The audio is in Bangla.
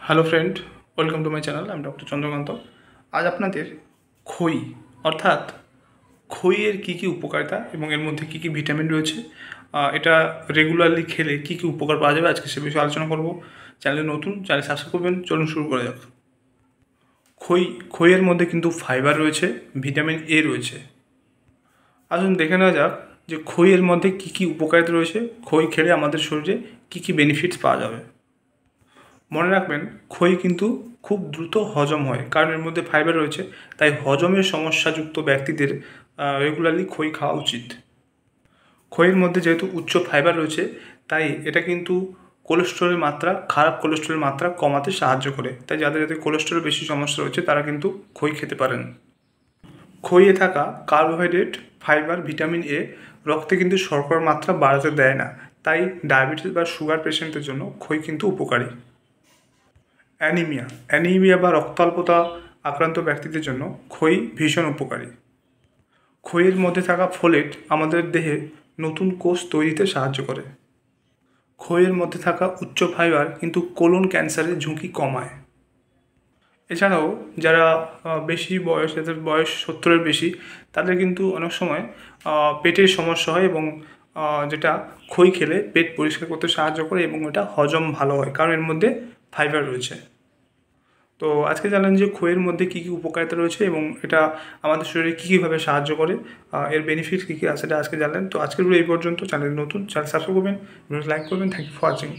Hello friend, welcome to my channel. আমি ডক্টর চন্দ্রকান্ত। আজ আপনাদের খই অর্থাৎ খইয়ের কী কী উপকারিতা এবং এর মধ্যে কী কী ভিটামিন রয়েছে, এটা রেগুলারলি খেলে কী কী উপকার পাওয়া যাবে, আজকে সে বিষয়ে আলোচনা করব। চ্যানেলে নতুন, চ্যানেল সাবস্ক্রাইব করবেন। চলুন শুরু করা যাক। খইয়ের মধ্যে কিন্তু ফাইবার রয়েছে, ভিটামিন এ রয়েছে। আসুন দেখে নেওয়া যাক যে খইয়ের মধ্যে কী কী উপকারিতা রয়েছে, খই খেলে আমাদের শরীরে কী কী বেনিফিটস পাওয়া যাবে। মনে রাখবেন, খই কিন্তু খুব দ্রুত হজম হয়, কারণ এর মধ্যে ফাইবার রয়েছে। তাই হজমের সমস্যাযুক্ত ব্যক্তিদের রেগুলারলি খই খাওয়া উচিত। খইয়ের মধ্যে যেহেতু উচ্চ ফাইবার রয়েছে, তাই এটা কিন্তু খারাপ কোলেস্ট্রলের মাত্রা কমাতে সাহায্য করে। তাই যাদের কোলেস্ট্রল বেশি সমস্যা রয়েছে তারা কিন্তু খই খেতে পারেন। খইয়ে থাকা কার্বোহাইড্রেট, ফাইবার, ভিটামিন এ রক্তে কিন্তু শর্করার মাত্রা বাড়াতে দেয় না। তাই ডায়াবেটিস বা সুগার পেশেন্টের জন্য খই কিন্তু উপকারী। অ্যানিমিয়া বা রক্তাল্পতা আক্রান্ত ব্যক্তিদের জন্য খই ভীষণ উপকারী। খইয়ের মধ্যে থাকা ফোলেট আমাদের দেহে নতুন কোষ তৈরিতে সাহায্য করে। খইয়ের মধ্যে থাকা উচ্চ ফাইবার কিন্তু কোলন ক্যান্সারের ঝুঁকি কমায়। এছাড়াও যারা বেশি বয়স, যাদের বয়স 70-এর বেশি, তাদের কিন্তু অনেক সময় পেটের সমস্যা হয় এবং যেটা খই খেলে পেট পরিষ্কার করতে সাহায্য করে এবং এটা হজম ভালো হয়, কারণ এর মধ্যে ফাইবার রয়েছে। তো আজকে জানলেন যে খইয়ের মধ্যে কী কী উপকারিতা রয়েছে এবং এটা আমাদের শরীরে কী কীভাবে সাহায্য করে, এর বেনিফিট কী কী আছে, এটা আজকে জানলেন। তো আজকের ভিডিও এই পর্যন্ত। চ্যানেল নতুন, চ্যানেল সাবস্ক্রাইব করবেন, ভিডিও লাইক করবেন। Thank you for watching.